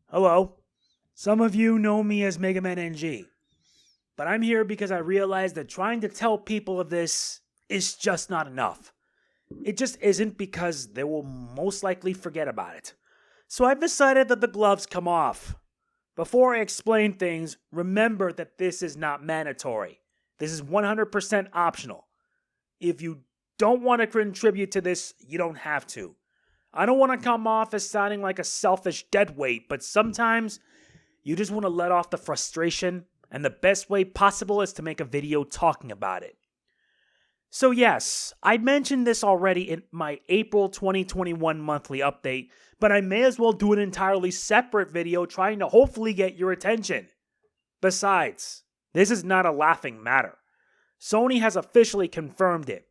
Hello. Some of you know me as Mega Man NG, but I'm here because I realized that trying to tell people of this is just not enough. It just isn't because they will most likely forget about it. So I've decided that the gloves come off. Before I explain things, remember that this is not mandatory. This is 100% optional. If you don't want to contribute to this, you don't have to. I don't want to come off as sounding like a selfish deadweight, but sometimes you just want to let off the frustration, and the best way possible is to make a video talking about it. So yes, I mentioned this already in my April 2021 monthly update, but I may as well do an entirely separate video trying to hopefully get your attention. Besides, this is not a laughing matter. Sony has officially confirmed it.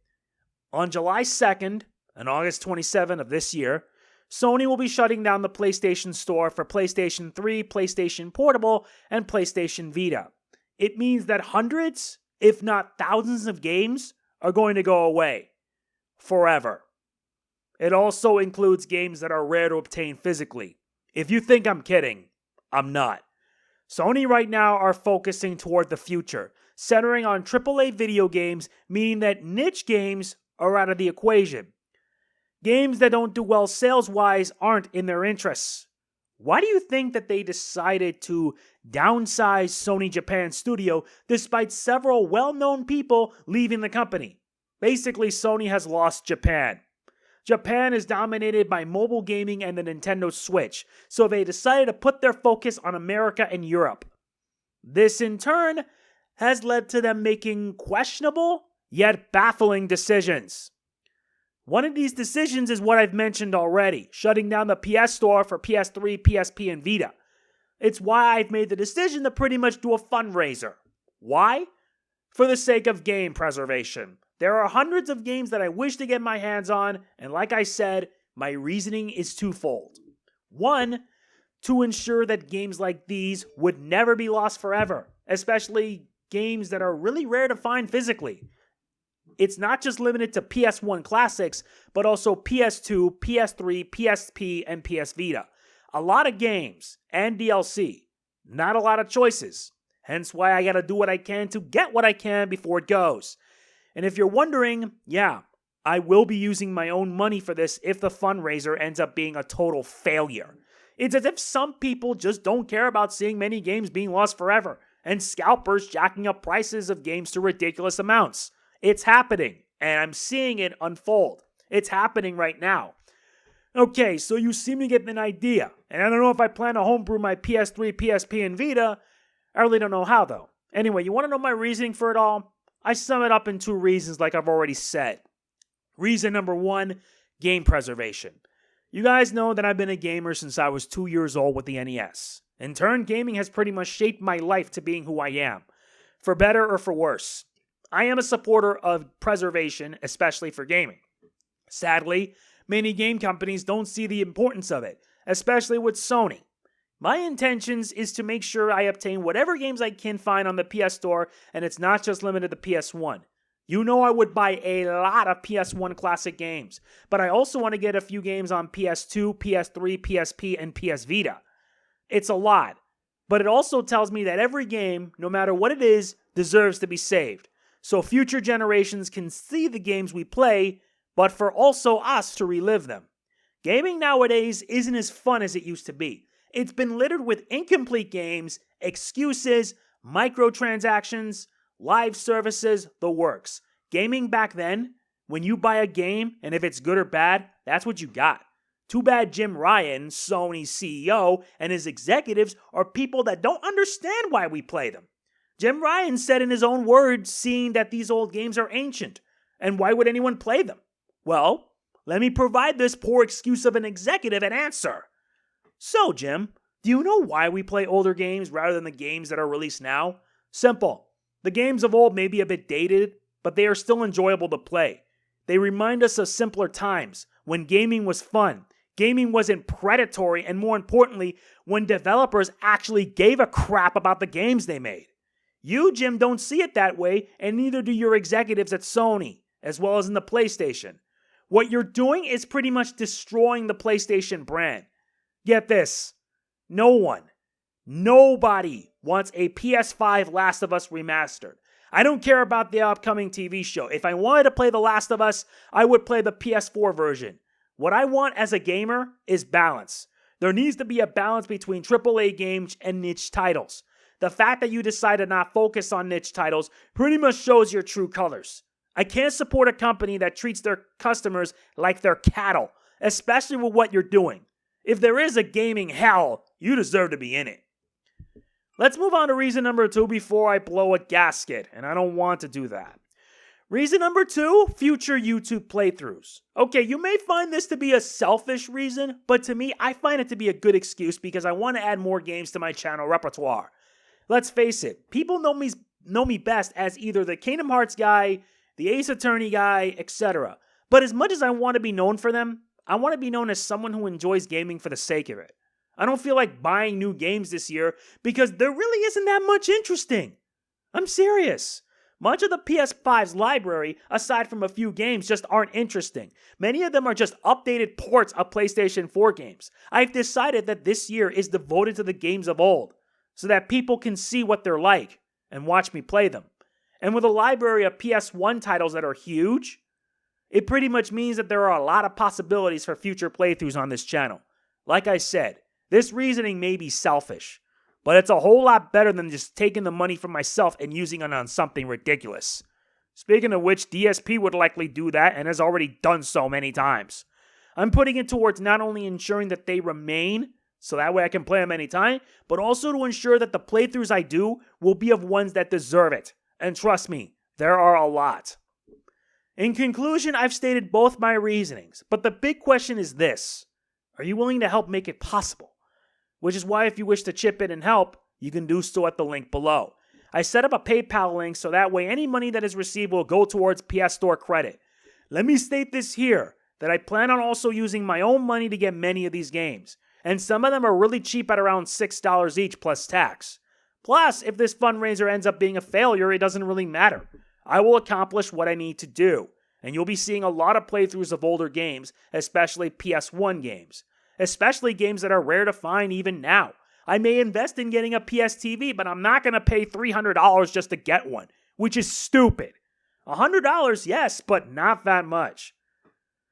On July 2nd and August 27th of this year, Sony will be shutting down the PlayStation Store for PlayStation 3, PlayStation Portable, and PlayStation Vita. It means that hundreds, if not thousands of games are going to go away. Forever. It also includes games that are rare to obtain physically. If you think I'm kidding, I'm not. Sony right now are focusing toward the future, centering on AAA video games, meaning that niche games are out of the equation. Games that don't do well sales-wise aren't in their interests. Why do you think that they decided to downsize Sony Japan Studio despite several well-known people leaving the company? Basically, Sony has lost Japan. Japan is dominated by mobile gaming and the Nintendo Switch, so they decided to put their focus on America and Europe. This, in turn, has led to them making questionable, yet baffling decisions. One of these decisions is what I've mentioned already, shutting down the PS Store for PS3, PSP, and Vita. It's why I've made the decision to pretty much do a fundraiser. Why? For the sake of game preservation. There are hundreds of games that I wish to get my hands on, and like I said, my reasoning is twofold. One, to ensure that games like these would never be lost forever, especially games that are really rare to find physically. It's not just limited to PS1 classics, but also PS2, PS3, PSP, and PS Vita. A lot of games and DLC. Not a lot of choices. Hence why I gotta do what I can to get what I can before it goes. And if you're wondering, yeah, I will be using my own money for this if the fundraiser ends up being a total failure. It's as if some people just don't care about seeing many games being lost forever, and scalpers jacking up prices of games to ridiculous amounts. It's happening, and I'm seeing it unfold. It's happening right now. Okay, so you seem to get an idea, and I don't know if I plan to homebrew my PS3, PSP, and Vita. I really don't know how, though. Anyway, you want to know my reasoning for it all? I sum it up in two reasons like I've already said. Reason number one, game preservation. You guys know that I've been a gamer since I was 2 years old with the NES. In turn, gaming has pretty much shaped my life to being who I am. For better or for worse. I am a supporter of preservation, especially for gaming. Sadly, many game companies don't see the importance of it, especially with Sony. My intentions is to make sure I obtain whatever games I can find on the PS Store, and it's not just limited to PS1. You know I would buy a lot of PS1 classic games, but I also want to get a few games on PS2, PS3, PSP, and PS Vita. It's a lot, but it also tells me that every game, no matter what it is, deserves to be saved. So future generations can see the games we play, but for also us to relive them. Gaming nowadays isn't as fun as it used to be. It's been littered with incomplete games, excuses, microtransactions, live services, the works. Gaming back then, when you buy a game, and if it's good or bad, that's what you got. Too bad Jim Ryan, Sony's CEO, and his executives are people that don't understand why we play them. Jim Ryan said in his own words, seeing that these old games are ancient, and why would anyone play them? Well, let me provide this poor excuse of an executive an answer. So, Jim, do you know why we play older games rather than the games that are released now? Simple. The games of old may be a bit dated, but they are still enjoyable to play. They remind us of simpler times, when gaming was fun, gaming wasn't predatory, and more importantly, when developers actually gave a crap about the games they made. You, Jim, don't see it that way, and neither do your executives at Sony, as well as in the PlayStation. What you're doing is pretty much destroying the PlayStation brand. Get this. No one. Nobody wants a PS5 Last of Us remastered. I don't care about the upcoming TV show. If I wanted to play The Last of Us, I would play the PS4 version. What I want as a gamer is balance. There needs to be a balance between AAA games and niche titles. The fact that you decide to not focus on niche titles pretty much shows your true colors. I can't support a company that treats their customers like they're cattle, especially with what you're doing. If there is a gaming hell, you deserve to be in it. Let's move on to reason number 2 before I blow a gasket, and I don't want to do that. Reason number 2, future YouTube playthroughs. Okay, you may find this to be a selfish reason, but to me, I find it to be a good excuse because I want to add more games to my channel repertoire. Let's face it, people know me best as either the Kingdom Hearts guy, the Ace Attorney guy, etc. But as much as I want to be known for them, I want to be known as someone who enjoys gaming for the sake of it. I don't feel like buying new games this year because there really isn't that much interesting. I'm serious. Much of the PS5's library, aside from a few games, just aren't interesting. Many of them are just updated ports of PlayStation 4 games. I've decided that this year is devoted to the games of old, so that people can see what they're like and watch me play them. And with a library of PS1 titles that are huge, it pretty much means that there are a lot of possibilities for future playthroughs on this channel. Like I said, this reasoning may be selfish, but it's a whole lot better than just taking the money from myself and using it on something ridiculous. Speaking of which, DSP would likely do that and has already done so many times. I'm putting it towards not only ensuring that they remain, so that way I can play them anytime, but also to ensure that the playthroughs I do will be of ones that deserve it. And trust me, there are a lot. In conclusion, I've stated both my reasonings, but the big question is this: are you willing to help make it possible? Which is why if you wish to chip in and help, you can do so at the link below. I set up a PayPal link so that way any money that is received will go towards PS Store credit. Let me state this here, that I plan on also using my own money to get many of these games, and some of them are really cheap at around $6 each plus tax. Plus, if this fundraiser ends up being a failure, it doesn't really matter. I will accomplish what I need to do, and you'll be seeing a lot of playthroughs of older games, especially PS1 games. Especially games that are rare to find even now. I may invest in getting a PS TV, but I'm not going to pay $300 just to get one, which is stupid. $100, yes, but not that much.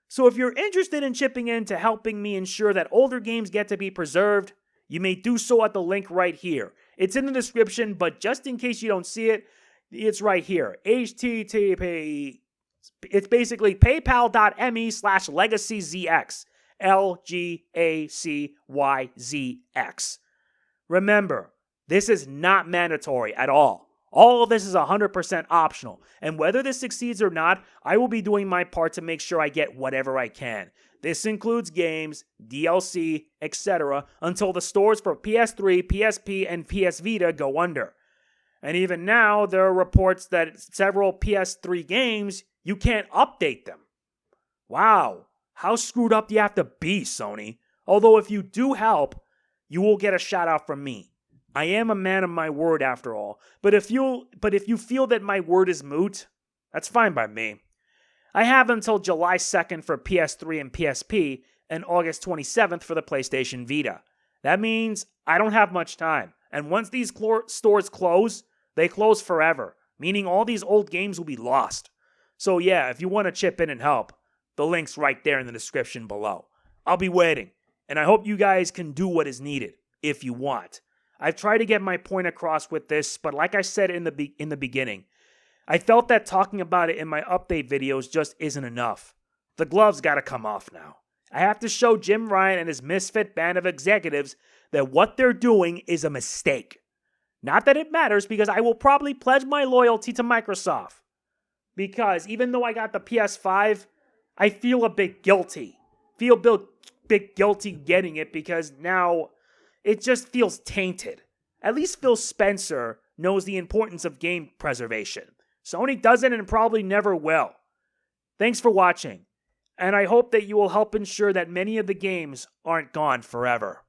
So if you're interested in chipping in to helping me ensure that older games get to be preserved, you may do so at the link right here. It's in the description, but just in case you don't see it, it's right here. HTTP. It's basically paypal.me/legacyzx. LGACYZX. Remember, this is not mandatory at all. All of this is 100% optional, and whether this succeeds or not, I will be doing my part to make sure I get whatever I can. This includes games, DLC, etc., until the stores for PS3, PSP, and PS Vita go under. And even now, there are reports that several PS3 games, you can't update them. Wow. How screwed up do you have to be, Sony? Although if you do help, you will get a shout out from me. I am a man of my word after all, but if you feel that my word is moot, that's fine by me. I have until July 2nd for PS3 and PSP and August 27th for the PlayStation Vita. That means I don't have much time, and once these stores close, they close forever, meaning all these old games will be lost. So yeah, if you want to chip in and help, the link's right there in the description below. I'll be waiting, and I hope you guys can do what is needed, if you want. I've tried to get my point across with this, but like I said in the beginning, I felt that talking about it in my update videos just isn't enough. The gloves gotta come off now. I have to show Jim Ryan and his misfit band of executives that what they're doing is a mistake. Not that it matters, because I will probably pledge my loyalty to Microsoft. Because even though I got the PS5, I feel a bit guilty. Feel a bit guilty getting it because now it just feels tainted. At least Phil Spencer knows the importance of game preservation. Sony doesn't and probably never will. Thanks for watching, and I hope that you will help ensure that many of the games aren't gone forever.